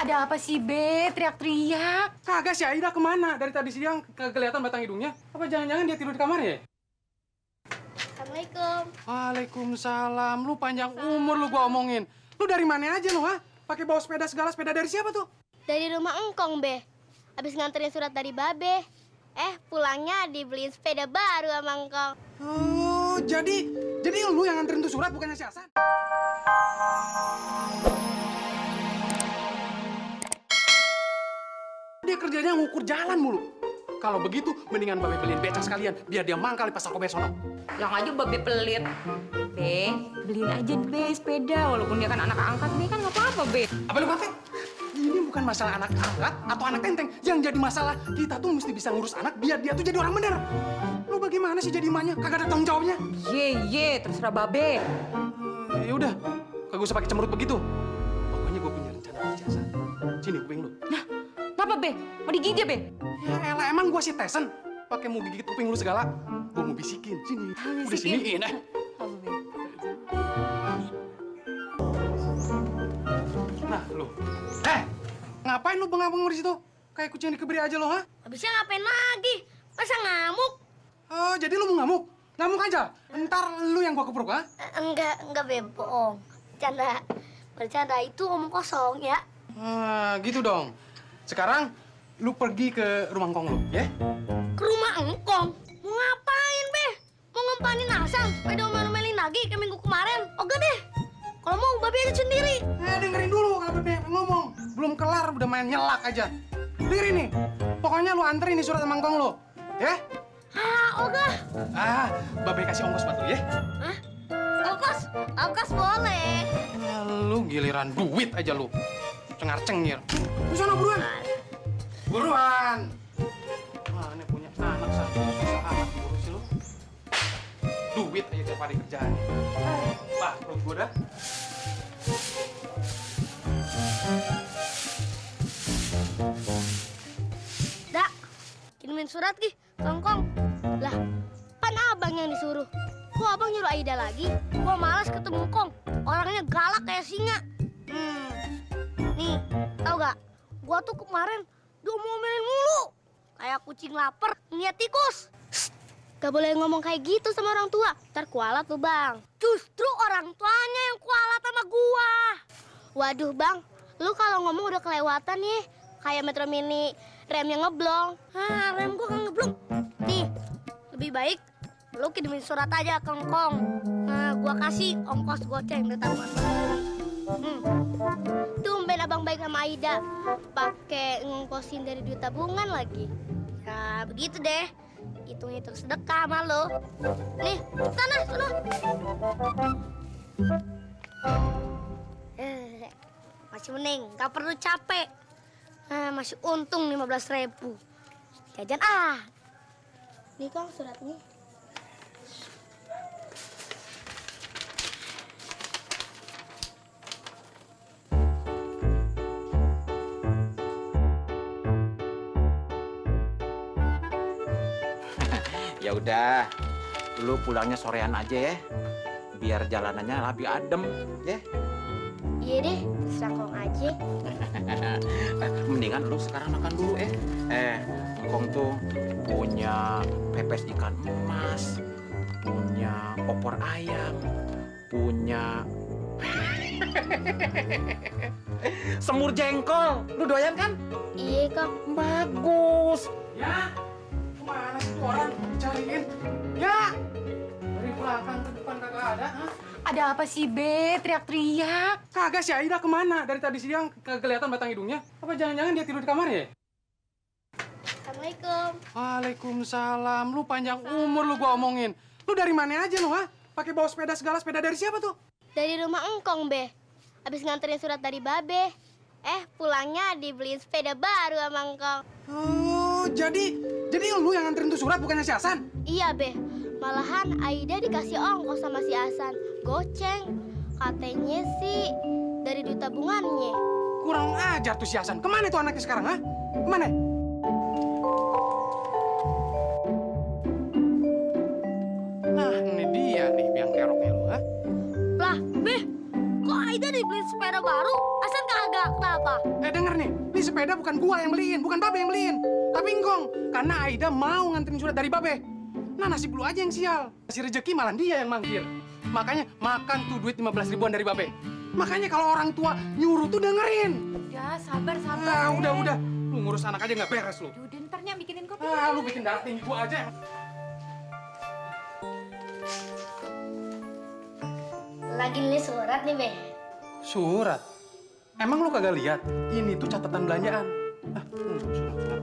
Ada apa sih, Be? Teriak-teriak. Kagak, si Aida kemana? Dari tadi siang kagak kelihatan batang hidungnya. Apa jangan-jangan dia tidur di kamar ya? Assalamualaikum. Waalaikumsalam. Lu panjang umur lu gua omongin. Lu dari mana aja lu, ha? Pakai bawa sepeda segala. Sepeda dari siapa tuh? Dari rumah engkong, Be. Abis nganterin surat dari Babe. Pulangnya dibeliin sepeda baru sama engkong. Oh, jadi lu yang nganterin tuh surat bukannya si Hasan? Dia kerjanya ngukur jalan mulu. Kalau begitu, mendingan Babe beliin becak sekalian, biar dia mangkal di pasar Kobe sono. Yang aja Babe pelit. Be, beliin aja Be sepeda. Walaupun dia kan anak angkat, Be kan nggak apa-apa, Be. Apa lu kata? Ini bukan masalah anak angkat atau anak tenteng. Yang jadi masalah, kita tuh mesti bisa ngurus anak biar dia tuh jadi orang bener. Lu bagaimana sih jadi emaknya? Kagak ada tanggung jawabnya. Ye, terserah Babe. Ya udah, kagak usah pakai cemberut begitu. Pokoknya gue punya rencana kerja, San. Sini kuping lu. Nah, kenapa, Be? Mau digigit, Be? Ya elah, emang gua si Tyson? Pakai mau gigit kuping lu segala. Gua mau bisikin. Sini. Udah bisikin? siniin, Apa, Be? Nah, lu. Ngapain lu bengong-bengong di situ? Kayak kucing dikebiri aja lo, ha? Abisnya ngapain lagi? Masa ngamuk? Oh, jadi lu mau ngamuk? Ngamuk aja. Ntar lu yang gua kepruk, ha? Enggak, Be. Bohong. Bercanda itu omong kosong, ya. Gitu dong. Sekarang, lu pergi ke rumah ngkong lu, ya? Ke rumah engkong? Mau ngapain, Be? Mau ngempanin Hasan supaya dia omel-omelin lagi kayak minggu kemarin? Oke deh. Kalau mau, Babe aja sendiri. Dengerin dulu kalau Bebe ngomong. Belum kelar, udah main nyelak aja. Dengerin nih. Pokoknya lu anterin nih surat sama ngkong lu, ya? Oke. Babe kasih ongkos buat lu, ya? Hah? Ongkos boleh. Lu giliran duit aja lu. Cengar-cengir. Lu sana buruan. Buruan. Mana punya anak satu susah amat ngurusin lu. Duit aja tiap hari kerjaan. Bah, perut gua dah. Dak, kirimin surat Ki, Kongkong. Lah, pan abang yang disuruh. Kok abang nyuruh Aida lagi? Gua malas ketemu Kong. Orangnya galak kayak singa. Nih, tau gak? Gua tuh kemarin diomelin mulu. Kayak kucing lapar ngeliat tikus. Gak boleh ngomong kayak gitu sama orang tua. Ntar kualat tuh, Bang. Justru orang tuanya yang kualat sama gua. Waduh, Bang. Lu kalau ngomong udah kelewatan nih. Kayak Metro Mini remnya ngeblong. Rem gua kan ngeblong. Nih, lebih baik lu kirimin surat aja ke Ngkong. Gua kasih ongkos goceng dari tabungan. Tumben abang baik sama Aida. Pakai ngongkosin dari duit tabungan lagi. Nah, begitu deh. Hitung-hitung sedekah sama lo. Nih, sana. Masih mending, gak perlu capek. Masih untung 15.000. Jajan Nih Kang suratnya. Ya udah, lu pulangnya sorean aja ya, biar jalanannya lebih adem, ya. Iya deh, terserah Kong aja. Mendingan lu sekarang makan dulu, Ngkong tuh punya pepes ikan emas, punya opor ayam, punya semur jengkol. Lu doyan kan? Iya Kong. Bagus. Ya, kemana sih tuh orang? Cariin. Ya, dari belakang ke depan kagak ada, ha? Ada apa sih, Be? Teriak-teriak. Kagak, si Aida kemana? Dari tadi siang kagak kelihatan batang hidungnya. Apa jangan-jangan dia tidur di kamar ya? Assalamualaikum. Waalaikumsalam. Lu panjang umur lu gua omongin. Lu dari mana aja lu, ha? Pakai bawa sepeda segala. Sepeda dari siapa tuh? Dari rumah engkong, Be. Abis nganterin surat dari Babe. Pulangnya dibeliin sepeda baru sama engkong. Oh, jadi lu yang nganterin tuh surat bukannya si Hasan? Iya, Be. Malahan Aida dikasih ongkos sama si Hasan. Goceng. Katanya sih dari duit tabungannya. Kurang ajar tuh si Hasan. Kemana tuh anaknya sekarang, ha? Kemana? Nah, ini dia nih biang keroknya lu, ha? Lah, Be. Kok Aida dibeliin sepeda baru? Hasan kagak. Kenapa? Denger nih. Ini sepeda bukan gua yang beliin, bukan Babe yang beliin. Tapi engkong, karena Aida mau nganterin surat dari Babe. Nah, nasib lu aja yang sial. Si rezeki malah dia yang mangkir. Makanya makan tuh duit 15 ribuan dari Babe. Makanya kalau orang tua nyuruh tuh dengerin. Ya, sabar. Ah, udah. Lu ngurus anak aja nggak beres lu. Yaudah, ntarnya bikinin kopi. Ah, lu bikin darah tinggi gua aja. Lagi nulis surat nih, Be. Surat? Emang lu kagak lihat? Ini tuh catatan belanjaan. Surat.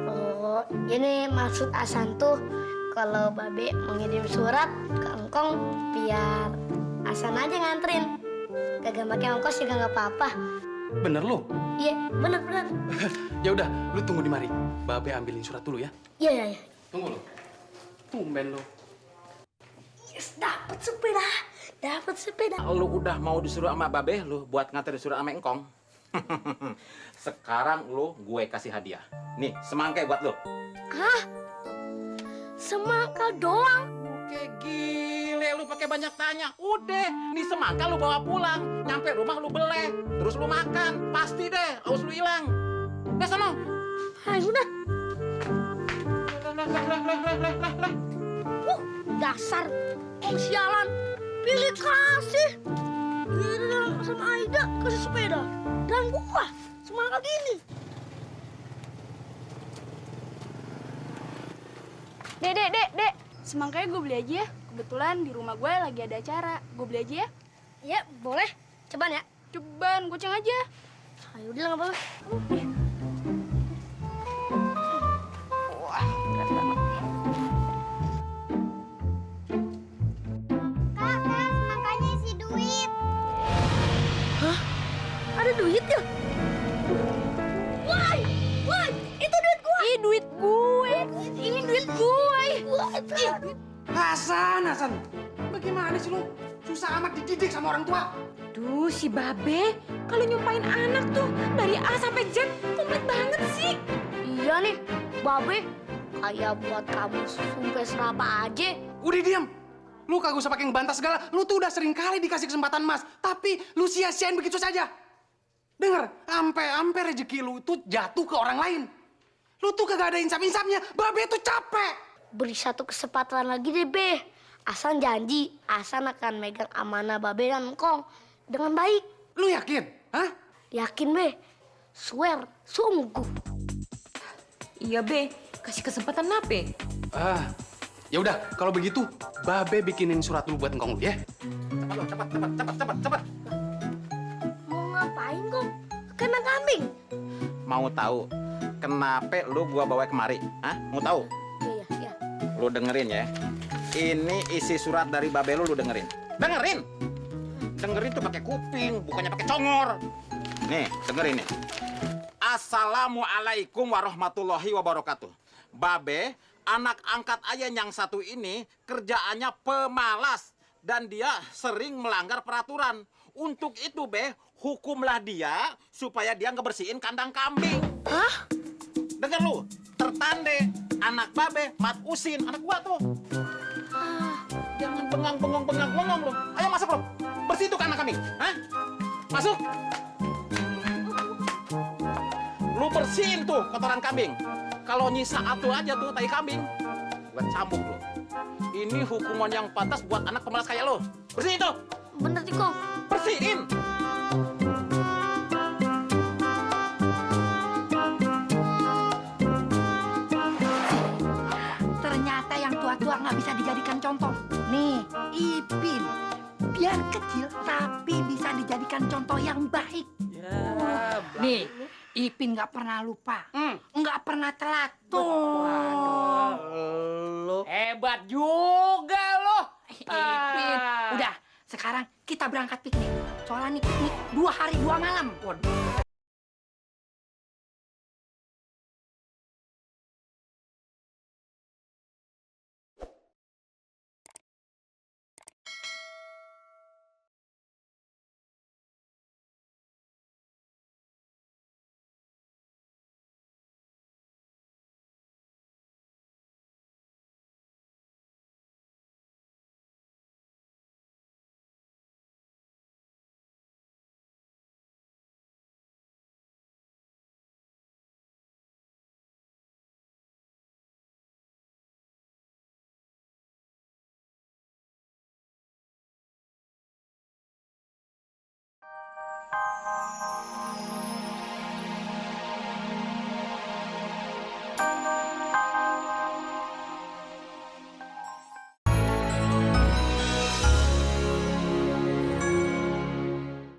Oh, ini maksud Asan tuh kalau Babe mengirim surat ke Engkong biar Asan aja nganterin. Kagak pakai ongkos juga nggak apa-apa. Bener lu? Iya, bener. Ya udah, lu tunggu di mari. Babe ambilin surat dulu ya. Iya. Tunggu lu. Tumben lu. Yes, dapat sepeda. Lu udah mau disuruh sama Babe lu buat nganterin surat sama engkong. Sekarang lu gue kasih hadiah. Nih, semangka buat lu. Hah? Semangka doang? Kayak gile lu pakai banyak tanya. Udah, nih semangka lu bawa pulang. Nyampe rumah lu beleh, terus lu makan. Pasti deh, aus lu hilang. Udah sono. Ayo udah. Leh. Dasar kong sialan. Pilih kasih. Dia sama Aida kasih sepeda. Dan gua semangka gini. Dek. Semangkanya gue beli aja ya. Kebetulan di rumah gue lagi ada acara. Gue beli aja ya. Ya, boleh. Coba ya. Coban, goceng aja. Ayo udah nggak apa-apa. Wah, berat banget. Kakak, semangkanya isi duit. Hah? Ada duit ya? Woi, itu duit gua. Ih, duit gue. Ini duit gue. Hasan. Bagaimana sih lu? Susah amat dididik sama orang tua. Duh, si Babe, kalau nyumpain anak tuh dari A sampai Z, komplit banget sih. Iya nih, Babe. Kayak buat kamu sumpah serapa aja. Udah diam. Lu kagak usah pakai ngebantah segala. Lu tuh udah sering kali dikasih kesempatan mas, tapi lu sia-siain begitu saja. Dengar, ampe rezeki lu itu jatuh ke orang lain. Lu tuh kagak ada insaf-insafnya. Babe tuh capek. Beri satu kesempatan lagi deh, Be. Asan janji, Asan akan megang amanah Babe dan Engkong dengan baik. Lu yakin? Hah? Yakin, Be? Swear, sungguh. Iya, Be. Kasih kesempatan apa? Ya udah, kalau begitu Babe bikinin surat dulu buat Engkong lu ya. Cepat. Mau ngapain, Kong? Kena kambing. Mau tahu kenapa lu gua bawa kemari? Hah? Mau tahu? Iya. Lu dengerin ya. Ini isi surat dari Babe lu dengerin. Dengerin tuh pakai kuping, bukannya pakai congor. Nih, dengerin nih. Assalamualaikum warahmatullahi wabarakatuh. Babe, anak angkat ayah yang satu ini kerjaannya pemalas dan dia sering melanggar peraturan. Untuk itu, Be, hukumlah dia supaya dia ngebersihin kandang kambing. Hah? Dengar lu, tertande anak Babe Mat Usin, anak gua tuh. Jangan bengong lu. Ayo masuk lu. Bersih tuh kandang kambing. Hah? Masuk. Lu bersihin tuh kotoran kambing. Kalau nyisa atu aja tuh tai kambing, gua cambuk lu. Ini hukuman yang pantas buat anak pemalas kayak lu. Bersihin tuh. Bener sih, Kong. Bersihin. Ternyata yang tua-tua nggak bisa dijadikan contoh. Nih, Ipin. Biar kecil, tapi bisa dijadikan contoh yang baik. Nih, Ipin nggak pernah lupa. Nggak pernah telat. Tuh. Hebat juga lo. Ipin. Udah, sekarang kita berangkat piknik. Soalnya nih piknik 2 hari 2 malam. Waduh.